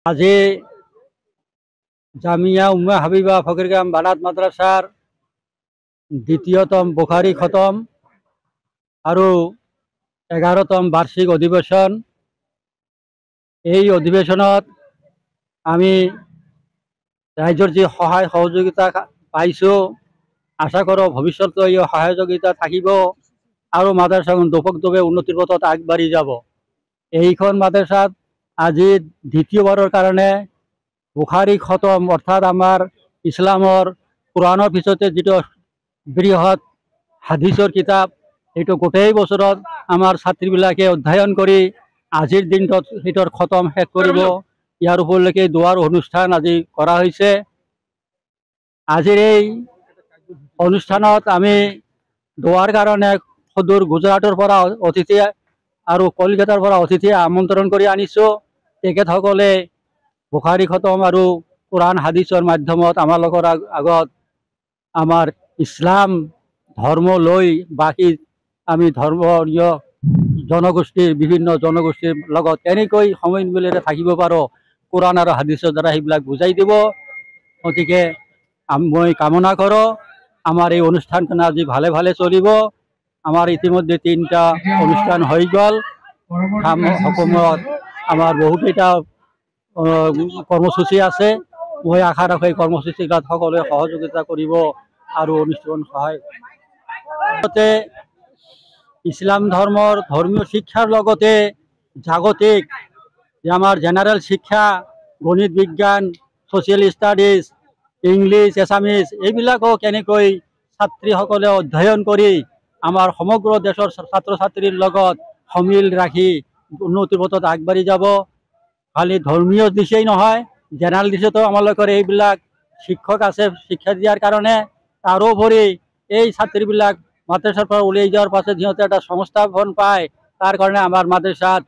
আজি জামিয়া উম্মে হাবিবা ফকিৰগাম বানাত মাদ্ৰাসাৰ দ্বিতীয়তম বুখাৰি খতম আৰু 11তম বাৰ্ষিক অধিবেশন। এই অধিবেশনত আমি ৰাইজৰ যে সহায় সহযোগিতা পাইছোঁ, আশা কৰোঁ ভৱিষ্যতে এই সহযোগিতা থাকিব আৰু মাদ্ৰাসাখন দোপকদোপে উন্নতিৰ পথত আগবাঢ়ি যাব। এইখন মাদ্ৰাসাত আজি দ্বিতীয়বাৰৰ কাৰণে বুখাৰী খতম অৰ্থাৎ আমাৰ ইছলামৰ কোৰআনৰ পিছতে যেটো বৃহৎ হাদিছৰ কিতাপ, এইটো গোটেই বছৰত আমাৰ ছাত্ৰীবিলাকে অধ্যয়ন কৰি আজিৰ দিনটোত সেইটোৰ খতম শেষ কৰিব। ইয়াৰ উপলক্ষে দোৱাৰ অনুষ্ঠান আজি কৰা হৈছে। আজিৰ এই অনুষ্ঠানত আমি দোৱাৰ কাৰণে সুদূৰ গুজৰাটৰ পৰা অতিথি আৰু কলকাতাৰ পৰা অতিথি আমন্ত্ৰণ কৰি আনিছোঁ। তেখেতসকলে বুখাৰী খতম আৰু কোৰআন হাদিছৰ মাধ্যমত আমালোকৰ আগত আমাৰ ইছলাম ধৰ্ম লৈ বাকী আমি ধৰ্মীয় জনগোষ্ঠীৰ বিভিন্ন জনগোষ্ঠীৰ লগত কেনেকৈ সমন্বয়েৰে থাকিব পাৰোঁ কোৰআন আৰু হাদিছৰ দ্বাৰা সেইবিলাক বুজাই দিব। গতিকে মই কামনা কৰোঁ আমাৰ এই অনুষ্ঠানখন আজি ভালে ভালে চলিব। আমাৰ ইতিমধ্যে 3টা অনুষ্ঠান হৈ গ'ল। সময়ত আমাৰ বহুকেইটা কৰ্মসূচী আছে। মই আশা ৰাখোঁ এই কৰ্মসূচীত সকলোৱে সহযোগিতা কৰিব আৰু অনুষ্ঠান সহায় ইছলাম ধৰ্মৰ ধৰ্মীয় শিক্ষাৰ লগতে জাগতিক যে আমাৰ জেনাৰেল শিক্ষা, গণিত বিজ্ঞান, ছ'চিয়েল ষ্টাডিজ, ইংলিছ, এছামিজ এইবিলাকো কেনেকৈ ছাত্ৰীসকলে অধ্যয়ন কৰি আমাৰ সমগ্ৰ দেশৰ ছাত্ৰ ছাত্ৰীৰ লগত সমিল ৰাখি উন্নতিৰ পথত আগবাঢ়ি যাব। খালি ধৰ্মীয় দিশেই নহয়, জেনাৰেল দিশতো আমালোকৰ এইবিলাক শিক্ষক আছে শিক্ষা দিয়াৰ কাৰণে। তাৰোপৰি এই ছাত্ৰীবিলাক মাদ্ৰাসাৰ পৰা উলিয়াই যোৱাৰ পাছত সিহঁতে এটা সংস্থাপন পায়। তাৰ কাৰণে আমাৰ মাদ্ৰাসাত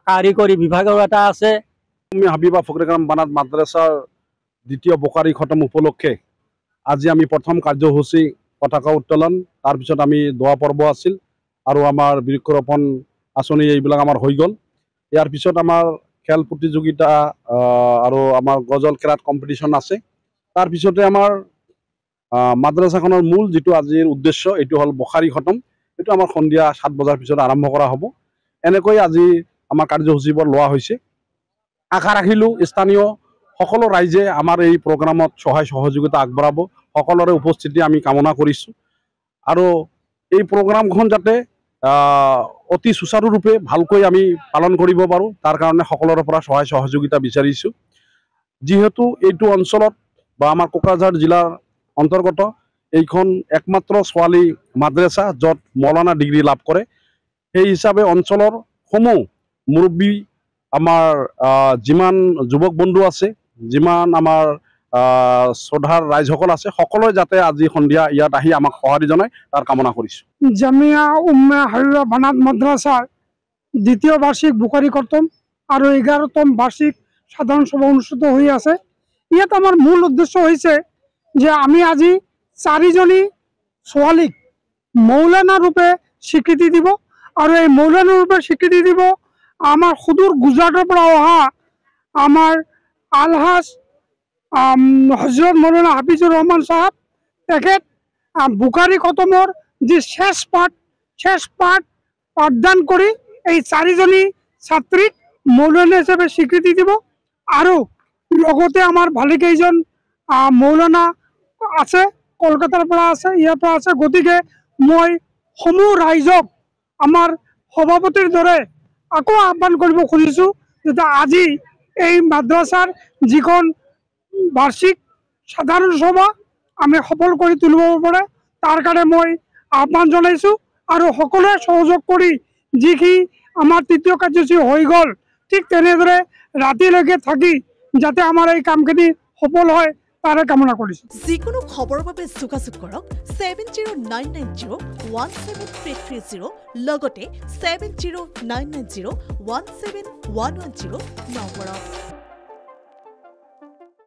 কাৰিকৰী বিভাগৰ এটা আছে। হাবিবা ফকিৰগাম বানাত মাদ্ৰাসাৰ দ্বিতীয় বুখাৰী খতম উপলক্ষে আজি আমি প্ৰথম কাৰ্যসূচী পতাকা উত্তোলন, তাৰপিছত আমি দোৱা পৰ্ব আছিল আৰু আমাৰ বৃক্ষৰোপণ আঁচনি এইবিলাক আমাৰ হৈ গ'ল। ইয়াৰ পিছত আমাৰ খেল প্ৰতিযোগিতা আৰু আমাৰ গজল কেৰাত কম্পিটিশ্যন আছে। তাৰপিছতে আমাৰ মাদ্ৰাসাখনৰ মূল যেটো আজিৰ উদ্দেশ্য এইটো হ'ল বুখাৰী খতম। এইটো আমাৰ সন্ধিয়া 7 বজাৰ পিছত আৰম্ভ কৰা হ'ব। এনেকৈ আজি আমাৰ কাৰ্যসূচীবোৰ লোৱা হৈছে। আশা ৰাখিলোঁ স্থানীয় সকলো ৰাইজে আমাৰ এই প্ৰগ্ৰামত সহায় সহযোগিতা আগবঢ়াব, সকলোৰে উপস্থিতি আমি কামনা কৰিছোঁ আৰু এই প্ৰগ্ৰামখন যাতে অতি সুচাৰুৰূপে ভালকৈ আমি পালন কৰিব পাৰোঁ তাৰ কাৰণে সকলোৰে পৰা সহায় সহযোগিতা বিচাৰিছোঁ। যিহেতু এইটো অঞ্চলত বা আমাৰ কোকৰাঝাৰ জিলাৰ অন্তৰ্গত এইখন একমাত্ৰ ছোৱালী মাদ্ৰাসা য'ত মৌলানা ডিগ্ৰী লাভ কৰে। সেই হিচাপে অঞ্চলৰ সমূহ মুৰব্বী আমাৰ যিমান যুৱক বন্ধু আছে, যিমান আমাৰ শ্ৰদ্ধাৰ ৰাইজসকল আছে, সকলোৱে যাতে আজি সন্ধিয়া ইয়াত আহি আমাক সঁহাৰি জনায় তাৰ কামনা কৰিছোঁ। জামিয়া উম্মে হাবিবা বানাত মাদ্ৰাসাৰ দ্বিতীয় বাৰ্ষিক বুখাৰি খতম আৰু 11তম বাৰ্ষিক সাধাৰণ সভা অনুষ্ঠিত হৈ আছে। ইয়াত আমাৰ মূল উদ্দেশ্য হৈছে যে আমি আজি 4জনী ছোৱালীক মৌলানা ৰূপে স্বীকৃতি দিব আৰু এই মৌলানা ৰূপে স্বীকৃতি দিব আমাৰ সুদূৰ গুজৰাটৰ পৰা অহা আমাৰ আলহাজ হজৰত মৌলানা হাফিজুৰ ৰহমান সাহেব। তেখেত বুখাৰী খতমৰ যে শেষ পাঠ পাঠদান কৰি এই 4জনী ছাত্ৰীক মৌলানা হিচাপে স্বীকৃতি দিব আৰু লগতে আমাৰ ভালেকেইজন মৌলানা আছে, কলকাতাৰ পৰা আছে, ইয়াৰ পৰা আছে। গতিকে মই সমূহ ৰাইজক আমাৰ সভাপতিৰ দৰে আকৌ আহ্বান কৰিব খুজিছোঁ যাতে আজি এই মাদ্ৰাসাৰ যিখন বাৰ্ষিক সাধাৰণ সভা আমি সফল কৰি তুলিব পাৰে তাৰ কাৰণে মই আহ্বান জনাইছোঁ আৰু সকলোৱে সহযোগ কৰি যিখিনি আমাৰ তৃতীয় কাৰ্যসূচী হৈ গ'ল ঠিক তেনেদৰে ৰাতিলৈকে থাকি যাতে আমাৰ এই কামখিনি সফল হয় তাৰে কামনা কৰিছোঁ। যিকোনো খবৰৰ বাবে যোগাযোগ কৰক 7099017330 লগতে 7099017110 নম্বৰত।